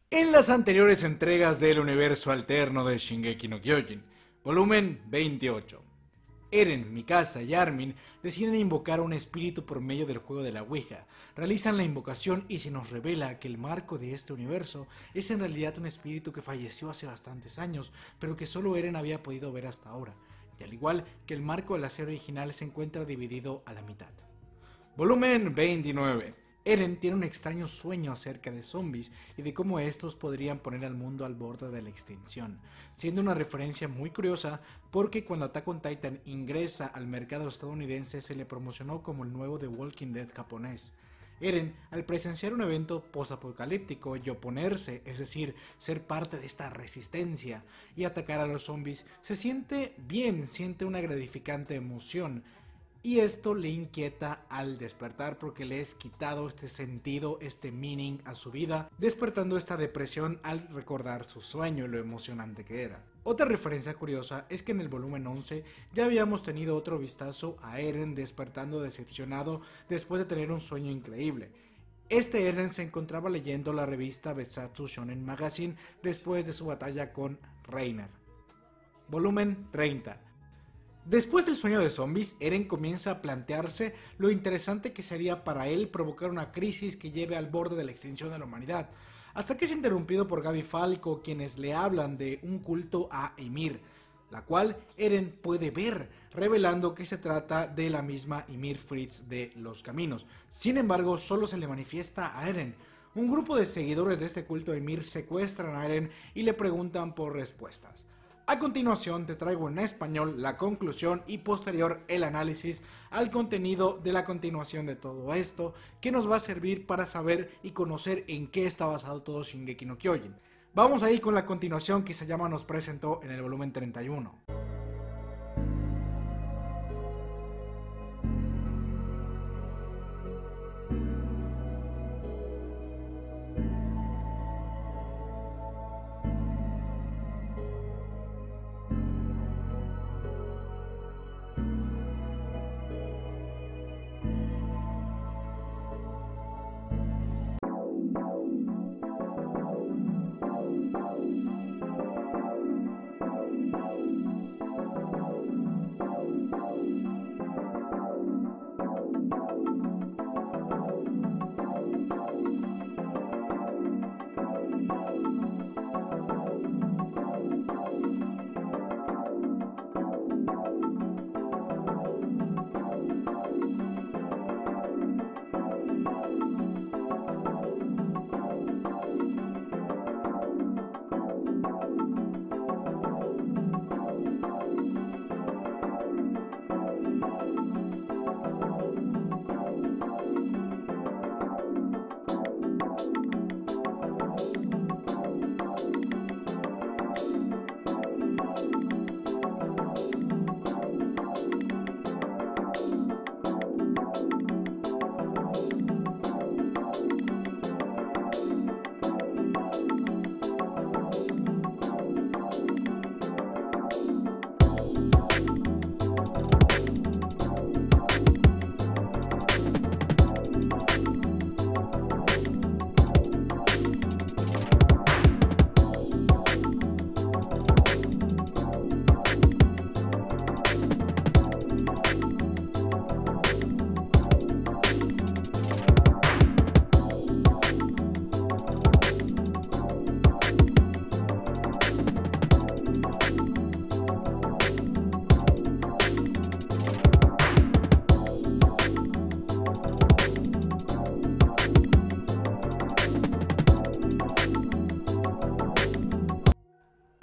En las anteriores entregas del universo alterno de Shingeki no Kyojin, volumen 28, Eren, Mikasa y Armin deciden invocar a un espíritu por medio del juego de la Ouija. Realizan la invocación y se nos revela que el marco de este universo es en realidad un espíritu que falleció hace bastantes años, pero que solo Eren había podido ver hasta ahora, y al igual que el marco de la serie original se encuentra dividido a la mitad. Volumen 29. Eren tiene un extraño sueño acerca de zombies y de cómo estos podrían poner al mundo al borde de la extinción, siendo una referencia muy curiosa porque cuando Attack on Titan ingresa al mercado estadounidense se le promocionó como el nuevo The Walking Dead japonés. Eren, al presenciar un evento posapocalíptico y oponerse, es decir, ser parte de esta resistencia y atacar a los zombies, se siente bien, siente una gratificante emoción. Y esto le inquieta al despertar porque le es quitado este sentido, este meaning a su vida, despertando esta depresión al recordar su sueño y lo emocionante que era. Otra referencia curiosa es que en el volumen 11 ya habíamos tenido otro vistazo a Eren despertando decepcionado después de tener un sueño increíble. Este Eren se encontraba leyendo la revista Betsatsu Shonen Magazine después de su batalla con Reiner. Volumen 30. Después del sueño de zombies, Eren comienza a plantearse lo interesante que sería para él provocar una crisis que lleve al borde de la extinción de la humanidad, hasta que es interrumpido por Gaby Falco, quienes le hablan de un culto a Ymir, la cual Eren puede ver, revelando que se trata de la misma Ymir Fritz de Los Caminos. Sin embargo, solo se le manifiesta a Eren. Un grupo de seguidores de este culto a Ymir secuestran a Eren y le preguntan por respuestas. A continuación te traigo en español la conclusión y posterior el análisis al contenido de la continuación de todo esto, que nos va a servir para saber y conocer en qué está basado todo Shingeki no Kyojin. Vamos ahí con la continuación que Isayama nos presentó en el volumen 31.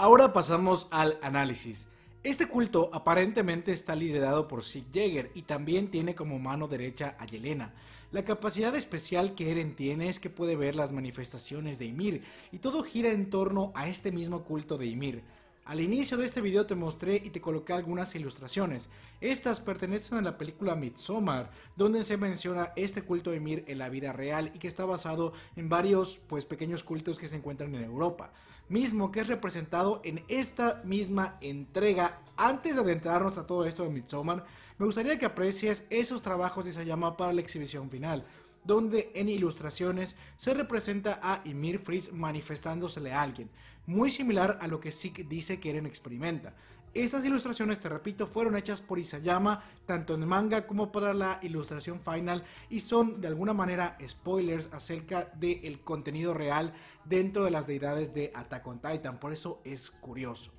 Ahora pasamos al análisis. Este culto aparentemente está liderado por Zeke Yeager y también tiene como mano derecha a Yelena. La capacidad especial que Eren tiene es que puede ver las manifestaciones de Ymir y todo gira en torno a este mismo culto de Ymir. Al inicio de este video te mostré y te coloqué algunas ilustraciones. Estas pertenecen a la película Midsommar, donde se menciona este culto de Ymir en la vida real y que está basado en varios pequeños cultos que se encuentran en Europa. mismo que es representado en esta misma entrega. Antes de adentrarnos a todo esto de Midsommar, me gustaría que aprecies esos trabajos de Isayama para la exhibición final, donde en ilustraciones se representa a Ymir Fritz manifestándosele a alguien, muy similar a lo que Sick dice que Eren experimenta. Estas ilustraciones, te repito, fueron hechas por Isayama, tanto en manga como para la ilustración final, y son de alguna manera spoilers acerca del contenido real dentro de las deidades de Attack on Titan, por eso es curioso.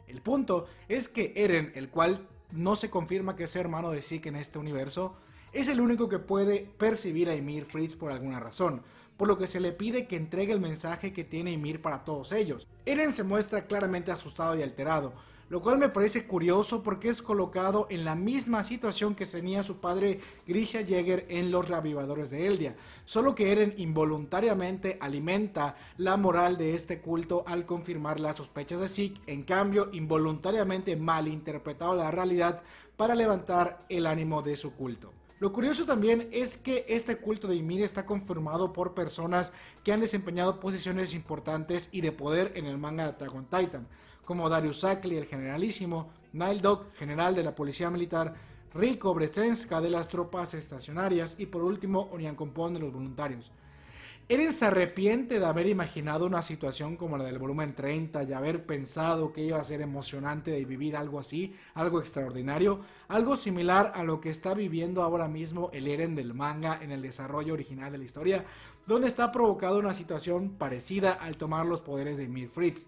El punto es que Eren, el cual no se confirma que sea hermano de Zeke en este universo, es el único que puede percibir a Ymir Fritz por alguna razón, por lo que se le pide que entregue el mensaje que tiene Ymir para todos ellos. Eren se muestra claramente asustado y alterado, lo cual me parece curioso porque es colocado en la misma situación que tenía su padre Grisha Jäger en los reavivadores de Eldia, solo que Eren involuntariamente alimenta la moral de este culto al confirmar las sospechas de Zeke, en cambio involuntariamente malinterpretado la realidad para levantar el ánimo de su culto. Lo curioso también es que este culto de Ymir está conformado por personas que han desempeñado posiciones importantes y de poder en el manga de Attack on Titan, como Darius Ackley, el generalísimo, Nile Dog, general de la policía militar, Rico Bresenska de las tropas estacionarias y por último Onyankompon de los voluntarios. Eren se arrepiente de haber imaginado una situación como la del volumen 30 y haber pensado que iba a ser emocionante de vivir algo así, algo extraordinario, algo similar a lo que está viviendo ahora mismo el Eren del manga en el desarrollo original de la historia, donde está provocado una situación parecida al tomar los poderes de Ymir Fritz.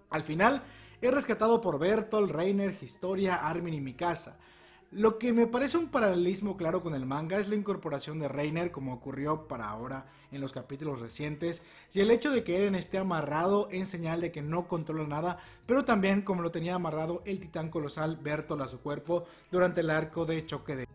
Al final, es rescatado por Bertolt, Reiner, Historia, Armin y Mikasa. Lo que me parece un paralelismo claro con el manga es la incorporación de Reiner, como ocurrió para ahora en los capítulos recientes, y el hecho de que Eren esté amarrado en señal de que no controla nada, pero también como lo tenía amarrado el titán colosal Bertolt a su cuerpo durante el arco de choque de...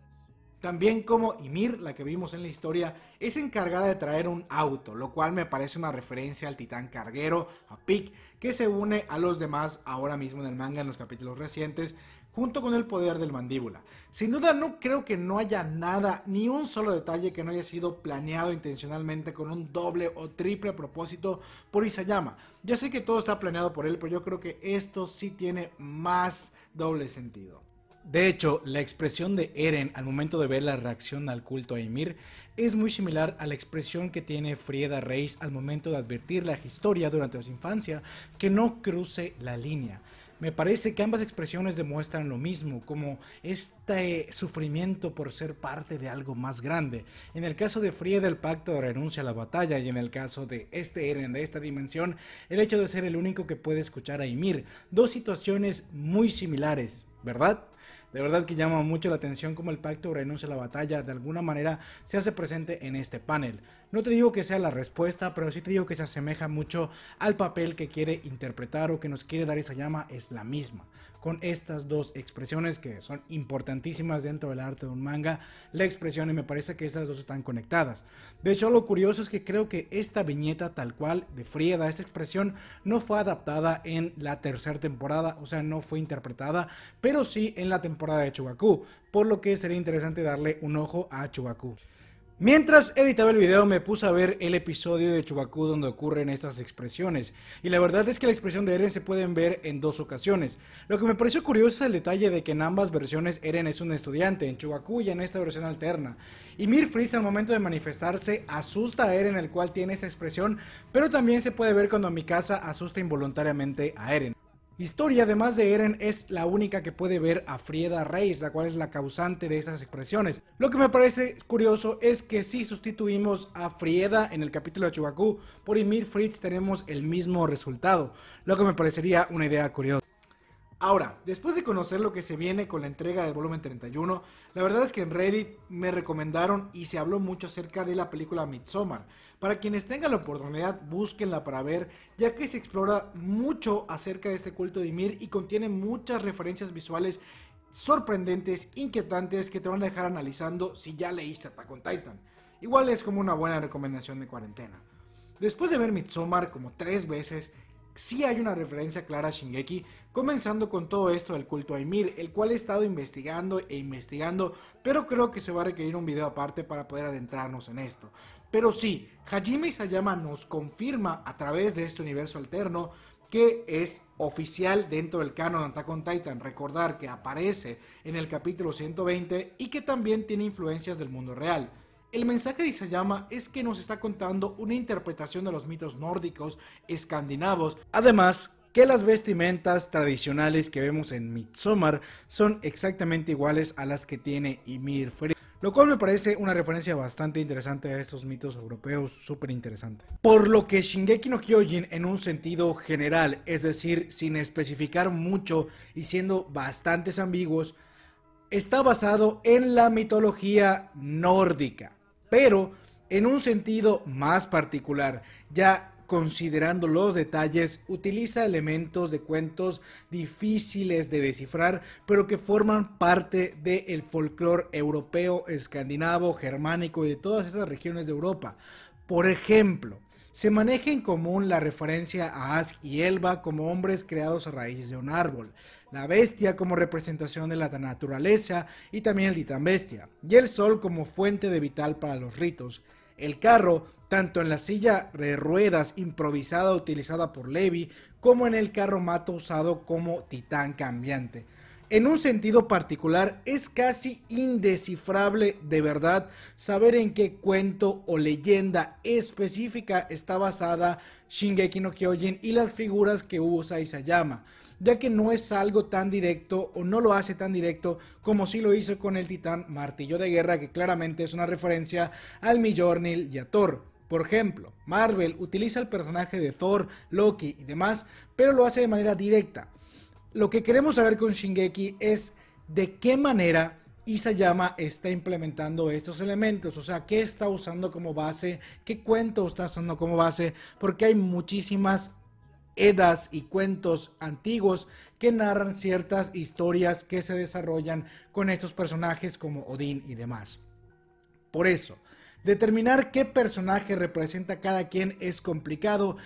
También como Ymir, la que vimos en la historia, es encargada de traer un auto, lo cual me parece una referencia al titán carguero, a Pig, que se une a los demás ahora mismo en el manga en los capítulos recientes, junto con el poder del mandíbula. Sin duda no creo que no haya nada, ni un solo detalle que no haya sido planeado intencionalmente con un doble o triple propósito por Isayama. Ya sé que todo está planeado por él, pero yo creo que esto sí tiene más doble sentido. De hecho, la expresión de Eren al momento de ver la reacción al culto a Ymir es muy similar a la expresión que tiene Frieda Reis al momento de advertirle a Historia durante su infancia que no cruce la línea. Me parece que ambas expresiones demuestran lo mismo, como este sufrimiento por ser parte de algo más grande. En el caso de Frieda, el pacto de renuncia a la batalla, y en el caso de este Eren de esta dimensión, el hecho de ser el único que puede escuchar a Ymir. Dos situaciones muy similares, ¿verdad? De verdad que llama mucho la atención cómo el pacto de renuncia a la batalla de alguna manera se hace presente en este panel. No te digo que sea la respuesta, pero sí te digo que se asemeja mucho al papel que quiere interpretar o que nos quiere dar Isayama, es la misma. Con estas dos expresiones que son importantísimas dentro del arte de un manga, la expresión, y me parece que estas dos están conectadas. De hecho, lo curioso es que creo que esta viñeta tal cual de Frieda, esta expresión, no fue adaptada en la tercera temporada, o sea, no fue interpretada, pero sí en la temporada de Chugaku, por lo que sería interesante darle un ojo a Chugaku. Mientras editaba el video me puse a ver el episodio de Chugaku donde ocurren estas expresiones, y la verdad es que la expresión de Eren se pueden ver en dos ocasiones. Lo que me pareció curioso es el detalle de que en ambas versiones Eren es un estudiante, en Chugaku y en esta versión alterna. Ymir Fritz al momento de manifestarse asusta a Eren, el cual tiene esta expresión, pero también se puede ver cuando Mikasa asusta involuntariamente a Eren. Historia, además de Eren, es la única que puede ver a Frieda Reis, la cual es la causante de estas expresiones. Lo que me parece curioso es que si sustituimos a Frieda en el capítulo de Chugaku por Ymir Fritz tenemos el mismo resultado, lo que me parecería una idea curiosa. Ahora, después de conocer lo que se viene con la entrega del volumen 31, la verdad es que en Reddit me recomendaron y se habló mucho acerca de la película Midsommar. Para quienes tengan la oportunidad, búsquenla para ver, ya que se explora mucho acerca de este culto de Ymir y contiene muchas referencias visuales sorprendentes, inquietantes, que te van a dejar analizando si ya leíste Attack on Titan. Igual es como una buena recomendación de cuarentena. Después de ver Midsommar como 3 veces, sí hay una referencia clara a Shingeki, comenzando con todo esto del culto a Ymir, el cual he estado investigando, pero creo que se va a requerir un video aparte para poder adentrarnos en esto. Pero sí, Hajime Isayama nos confirma a través de este universo alterno que es oficial dentro del canon de Attack on Titan. Recordar que aparece en el capítulo 120 y que también tiene influencias del mundo real. El mensaje de Isayama es que nos está contando una interpretación de los mitos nórdicos escandinavos. Además, que las vestimentas tradicionales que vemos en Midsommar son exactamente iguales a las que tiene Ymir, lo cual me parece una referencia bastante interesante a estos mitos europeos, súper interesante. Por lo que Shingeki no Kyojin en un sentido general, es decir, sin especificar mucho y siendo bastantes ambiguos, está basado en la mitología nórdica, pero en un sentido más particular, ya considerando los detalles, utiliza elementos de cuentos difíciles de descifrar, pero que forman parte del folclore europeo, escandinavo, germánico y de todas esas regiones de Europa. Por ejemplo, se maneja en común la referencia a Ask y Elba como hombres creados a raíz de un árbol, la bestia como representación de la naturaleza y también el titán bestia, y el sol como fuente de vital para los ritos. El carro, tanto en la silla de ruedas improvisada utilizada por Levi, como en el carro mato usado como titán cambiante. En un sentido particular, es casi indescifrable de verdad saber en qué cuento o leyenda específica está basada Shingeki no Kyojin y las figuras que usa Isayama, ya que no es algo tan directo o no lo hace tan directo como si lo hizo con el titán Martillo de Guerra, que claramente es una referencia al Mjolnir y a Thor. Por ejemplo, Marvel utiliza el personaje de Thor, Loki y demás, pero lo hace de manera directa. Lo que queremos saber con Shingeki es de qué manera Isayama está implementando estos elementos, o sea, qué está usando como base, qué cuento está usando como base, porque hay muchísimas edas y cuentos antiguos que narran ciertas historias que se desarrollan con estos personajes como Odín y demás. Por eso, determinar qué personaje representa cada quien es complicado,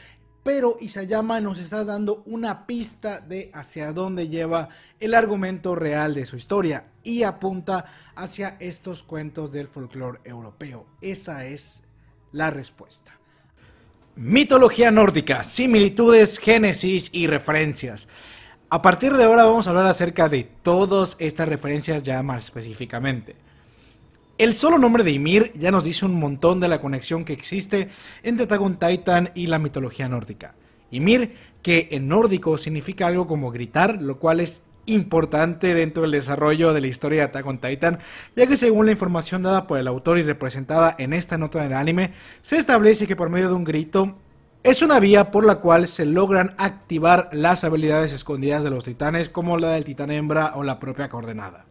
pero Isayama nos está dando una pista de hacia dónde lleva el argumento real de su historia y apunta hacia estos cuentos del folclore europeo. Esa es la respuesta. Mitología nórdica, similitudes, génesis y referencias. A partir de ahora vamos a hablar acerca de todas estas referencias ya más específicamente. El solo nombre de Ymir ya nos dice un montón de la conexión que existe entre Attack on Titan y la mitología nórdica. Ymir, que en nórdico significa algo como gritar, lo cual es importante dentro del desarrollo de la historia de Attack on Titan, ya que según la información dada por el autor y representada en esta nota del anime, se establece que por medio de un grito es una vía por la cual se logran activar las habilidades escondidas de los titanes, como la del titán hembra o la propia coordenada.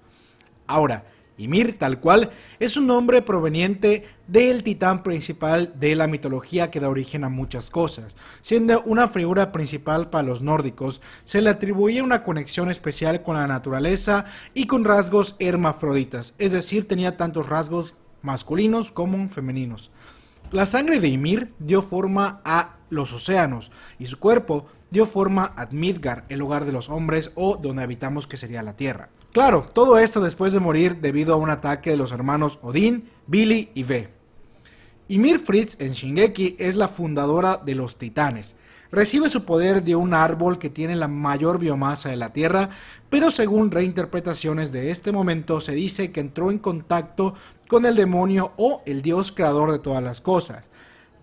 Ahora, Ymir, tal cual, es un nombre proveniente del titán principal de la mitología que da origen a muchas cosas. Siendo una figura principal para los nórdicos, se le atribuía una conexión especial con la naturaleza y con rasgos hermafroditas, es decir, tenía tantos rasgos masculinos como femeninos. La sangre de Ymir dio forma a los océanos y su cuerpo dio forma a Midgard, el hogar de los hombres o donde habitamos que sería la tierra. Claro, todo esto después de morir debido a un ataque de los hermanos Odín, Billy y Ve. Ymir Fritz en Shingeki es la fundadora de los titanes. Recibe su poder de un árbol que tiene la mayor biomasa de la Tierra, pero según reinterpretaciones de este momento se dice que entró en contacto con el demonio o el dios creador de todas las cosas.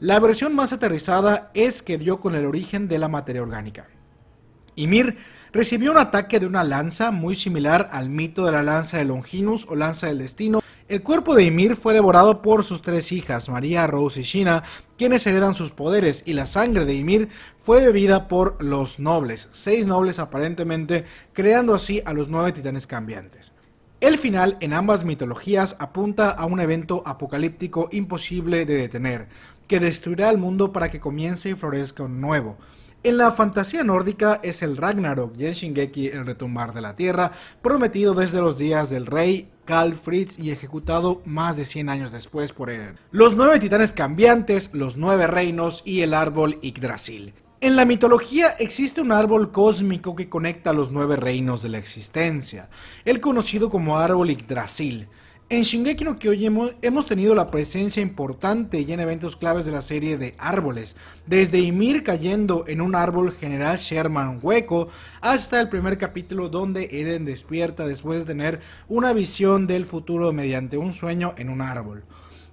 La versión más aterrizada es que dio con el origen de la materia orgánica. Ymir recibió un ataque de una lanza muy similar al mito de la lanza de Longinus o lanza del destino. El cuerpo de Ymir fue devorado por sus tres hijas, María, Rose y Sheena, quienes heredan sus poderes, y la sangre de Ymir fue bebida por los nobles, 6 nobles aparentemente, creando así a los 9 titanes cambiantes. El final en ambas mitologías apunta a un evento apocalíptico imposible de detener, que destruirá el mundo para que comience y florezca un nuevo. En la fantasía nórdica es el Ragnarok y en Shingeki el retumbar de la tierra, prometido desde los días del rey Karl Fritz y ejecutado más de 100 años después por Eren. Los 9 titanes cambiantes, los 9 reinos y el árbol Yggdrasil. En la mitología existe un árbol cósmico que conecta los 9 reinos de la existencia, el conocido como árbol Yggdrasil. En Shingeki no Kyojin hemos tenido la presencia importante y en eventos claves de la serie de árboles, desde Ymir cayendo en un árbol General Sherman hueco, hasta el primer capítulo donde Eren despierta después de tener una visión del futuro mediante un sueño en un árbol.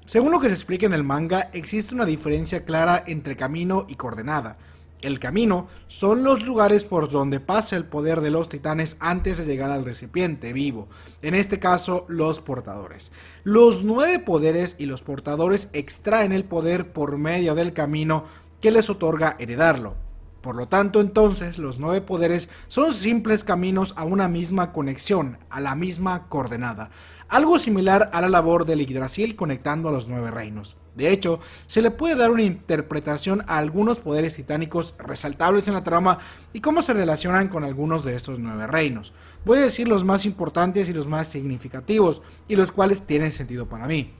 Según lo que se explica en el manga, existe una diferencia clara entre camino y coordenada. El camino son los lugares por donde pasa el poder de los titanes antes de llegar al recipiente vivo, en este caso los portadores. Los 9 poderes y los portadores extraen el poder por medio del camino que les otorga heredarlo. Por lo tanto, entonces, los 9 poderes son simples caminos a una misma conexión, a la misma coordenada. Algo similar a la labor del Yggdrasil conectando a los 9 reinos. De hecho, se le puede dar una interpretación a algunos poderes titánicos resaltables en la trama y cómo se relacionan con algunos de estos 9 reinos. Voy a decir los más importantes y los más significativos, y los cuales tienen sentido para mí.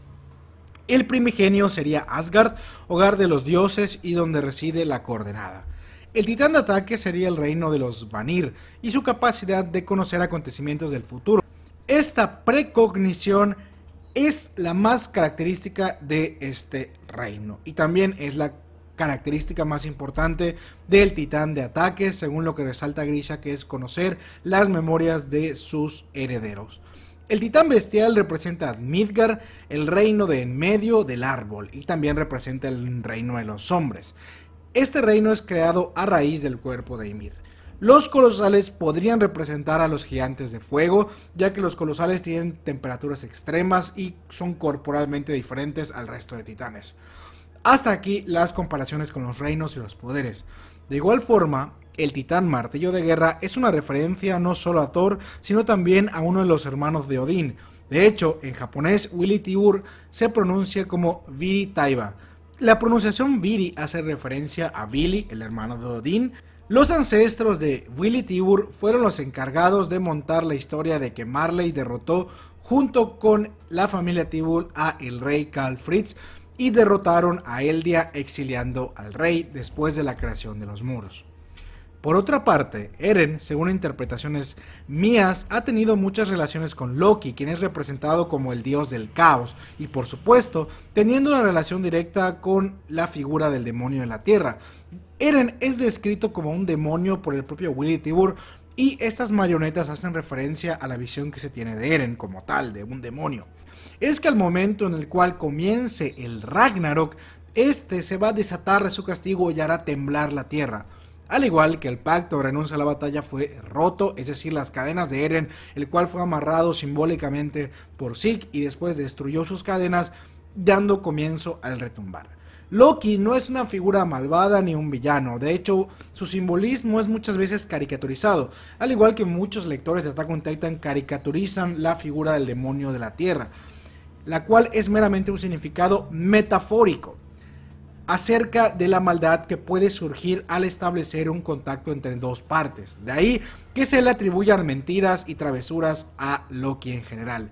El primigenio sería Asgard, hogar de los dioses y donde reside la coordenada. El titán de ataque sería el reino de los Vanir y su capacidad de conocer acontecimientos del futuro. Esta precognición es la más característica de este reino y también es la característica más importante del titán de ataque, según lo que resalta Grisha, que es conocer las memorias de sus herederos. El titán bestial representa a Midgard, el reino de en medio del árbol, y también representa el reino de los hombres. Este reino es creado a raíz del cuerpo de Ymir. Los colosales podrían representar a los gigantes de fuego, ya que los colosales tienen temperaturas extremas y son corporalmente diferentes al resto de titanes. Hasta aquí las comparaciones con los reinos y los poderes. De igual forma, el titán martillo de guerra es una referencia no solo a Thor, sino también a uno de los hermanos de Odín. De hecho, en japonés, Willy Tibur se pronuncia como Viri Taiba. La pronunciación Viri hace referencia a Vili, el hermano de Odín. Los ancestros de Willy Tibur fueron los encargados de montar la historia de que Marley derrotó junto con la familia Tibur a el rey Karl Fritz y derrotaron a Eldia exiliando al rey después de la creación de los muros. Por otra parte, Eren, según interpretaciones mías, ha tenido muchas relaciones con Loki, quien es representado como el dios del caos, y por supuesto, teniendo una relación directa con la figura del demonio de la tierra. Eren es descrito como un demonio por el propio Willy Tibur, y estas marionetas hacen referencia a la visión que se tiene de Eren como tal, de un demonio. Es que al momento en el cual comience el Ragnarok, este se va a desatar de su castigo y hará temblar la tierra. Al igual que el pacto de renuncia a la batalla fue roto, es decir, las cadenas de Eren, el cual fue amarrado simbólicamente por Zeke y después destruyó sus cadenas, dando comienzo al retumbar. Loki no es una figura malvada ni un villano, de hecho, su simbolismo es muchas veces caricaturizado, al igual que muchos lectores de Attack on Titan caricaturizan la figura del demonio de la tierra, la cual es meramente un significado metafórico acerca de la maldad que puede surgir al establecer un contacto entre dos partes. De ahí que se le atribuyan mentiras y travesuras a Loki en general.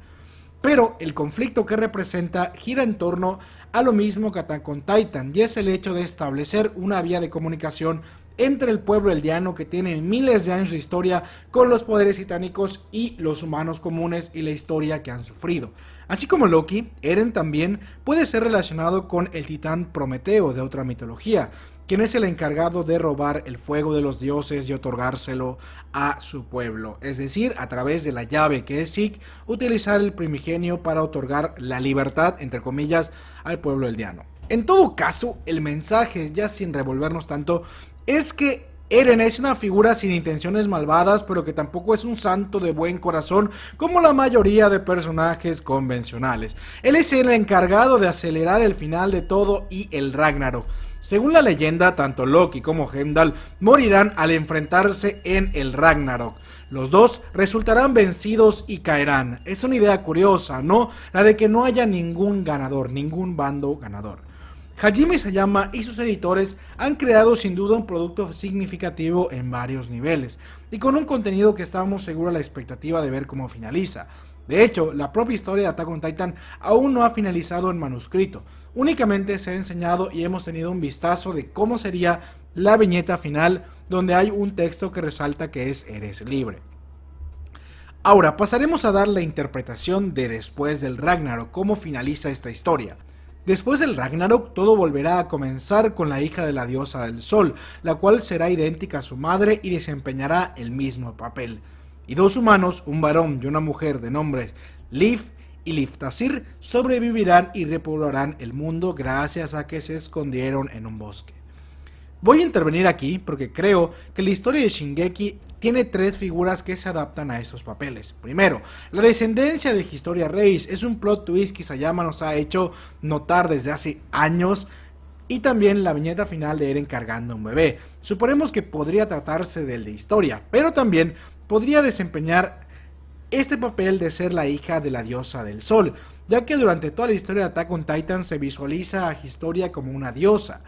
Pero el conflicto que representa gira en torno a lo mismo que Attack on Titan, y es el hecho de establecer una vía de comunicación entre el pueblo eldiano, que tiene miles de años de historia con los poderes titánicos, y los humanos comunes y la historia que han sufrido. Así como Loki, Eren también puede ser relacionado con el titán Prometeo de otra mitología, quien es el encargado de robar el fuego de los dioses y otorgárselo a su pueblo, es decir, a través de la llave que es Zeke, utilizar el primigenio para otorgar la libertad, entre comillas, al pueblo eldiano. En todo caso, el mensaje, ya sin revolvernos tanto, es que Eren es una figura sin intenciones malvadas, pero que tampoco es un santo de buen corazón como la mayoría de personajes convencionales. Él es el encargado de acelerar el final de todo y el Ragnarok. Según la leyenda, tanto Loki como Heimdall morirán al enfrentarse en el Ragnarok. Los dos resultarán vencidos y caerán. Es una idea curiosa, ¿no? La de que no haya ningún ganador, ningún bando ganador. Hajime Isayama y sus editores han creado sin duda un producto significativo en varios niveles, y con un contenido que estamos seguros a la expectativa de ver cómo finaliza. De hecho, la propia historia de Attack on Titan aún no ha finalizado en manuscrito, únicamente se ha enseñado y hemos tenido un vistazo de cómo sería la viñeta final, donde hay un texto que resalta que es "eres libre". Ahora pasaremos a dar la interpretación de después del Ragnarok, cómo finaliza esta historia. Después del Ragnarok, todo volverá a comenzar con la hija de la diosa del sol, la cual será idéntica a su madre y desempeñará el mismo papel. Y dos humanos, un varón y una mujer de nombres Lif y Liftazir, sobrevivirán y repoblarán el mundo gracias a que se escondieron en un bosque. Voy a intervenir aquí porque creo que la historia de Shingeki tiene tres figuras que se adaptan a estos papeles. Primero, la descendencia de Historia Reis es un plot twist que Isayama nos ha hecho notar desde hace años, y también la viñeta final de Eren cargando a un bebé. Suponemos que podría tratarse del de Historia, pero también podría desempeñar este papel de ser la hija de la diosa del sol, ya que durante toda la historia de Attack on Titan se visualiza a Historia como una diosa.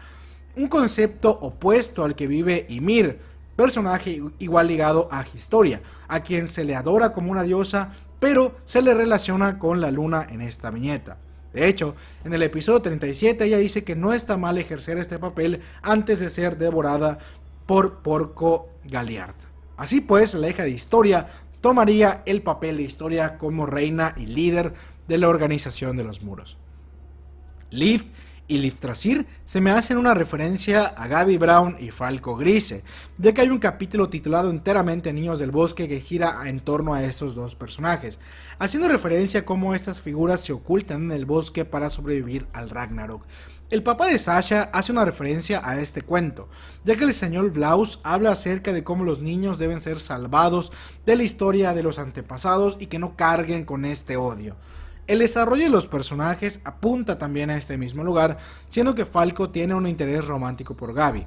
Un concepto opuesto al que vive Ymir, personaje igual ligado a Historia, a quien se le adora como una diosa, pero se le relaciona con la luna en esta viñeta. De hecho, en el episodio 37 ella dice que no está mal ejercer este papel antes de ser devorada por Porco Galliard. Así pues, la hija de Historia tomaría el papel de Historia como reina y líder de la organización de los muros. Lif y Liftazir se me hacen una referencia a Gaby Brown y Falco Grise, ya que hay un capítulo titulado enteramente Niños del Bosque que gira en torno a estos dos personajes, haciendo referencia a cómo estas figuras se ocultan en el bosque para sobrevivir al Ragnarok. El papá de Sasha hace una referencia a este cuento, ya que el señor Blaus habla acerca de cómo los niños deben ser salvados de la historia de los antepasados y que no carguen con este odio. El desarrollo de los personajes apunta también a este mismo lugar, siendo que Falco tiene un interés romántico por Gaby.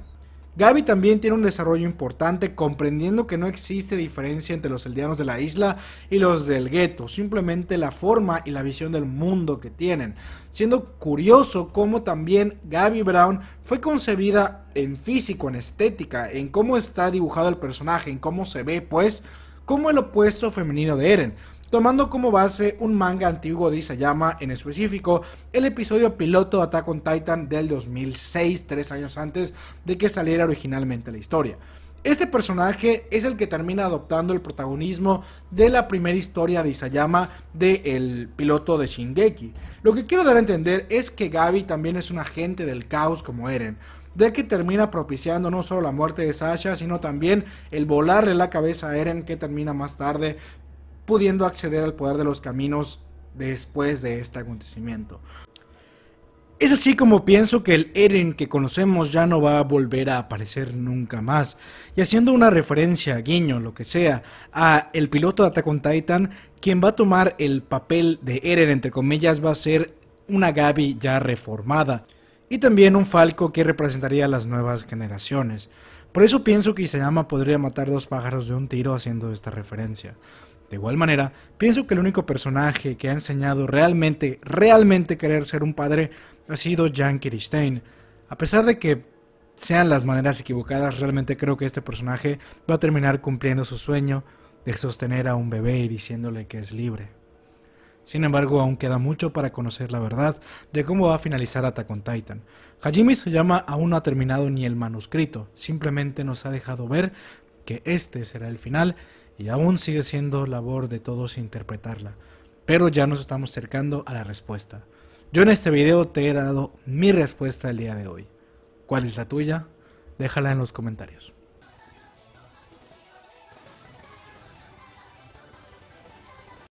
Gaby también tiene un desarrollo importante, comprendiendo que no existe diferencia entre los eldianos de la isla y los del gueto, simplemente la forma y la visión del mundo que tienen, siendo curioso cómo también Gaby Brown fue concebida en físico, en estética, en cómo está dibujado el personaje, en cómo se ve pues como el opuesto femenino de Eren, tomando como base un manga antiguo de Isayama, en específico el episodio piloto de Attack on Titan del 2006, 3 años antes de que saliera originalmente la historia. Este personaje es el que termina adoptando el protagonismo de la primera historia de Isayama del piloto de Shingeki. Lo que quiero dar a entender es que Gaby también es un agente del caos como Eren, ya que termina propiciando no solo la muerte de Sasha, sino también el volarle la cabeza a Eren, que termina más tarde pudiendo acceder al poder de los caminos después de este acontecimiento. Es así como pienso que el Eren que conocemos ya no va a volver a aparecer nunca más, y haciendo una referencia, guiño, lo que sea, a el piloto de Attack on Titan, quien va a tomar el papel de Eren, entre comillas, va a ser una Gaby ya reformada, y también un Falco que representaría a las nuevas generaciones. Por eso pienso que Isayama podría matar dos pájaros de un tiro haciendo esta referencia. De igual manera, pienso que el único personaje que ha enseñado realmente querer ser un padre ha sido Jan Kirstein. A pesar de que sean las maneras equivocadas, realmente creo que este personaje va a terminar cumpliendo su sueño de sostener a un bebé y diciéndole que es libre. Sin embargo, aún queda mucho para conocer la verdad de cómo va a finalizar Attack on Titan. Hajime Isayama aún no ha terminado ni el manuscrito, simplemente nos ha dejado ver que este será el final, y aún sigue siendo labor de todos interpretarla, pero ya nos estamos acercando a la respuesta. Yo en este video te he dado mi respuesta el día de hoy. ¿Cuál es la tuya? Déjala en los comentarios.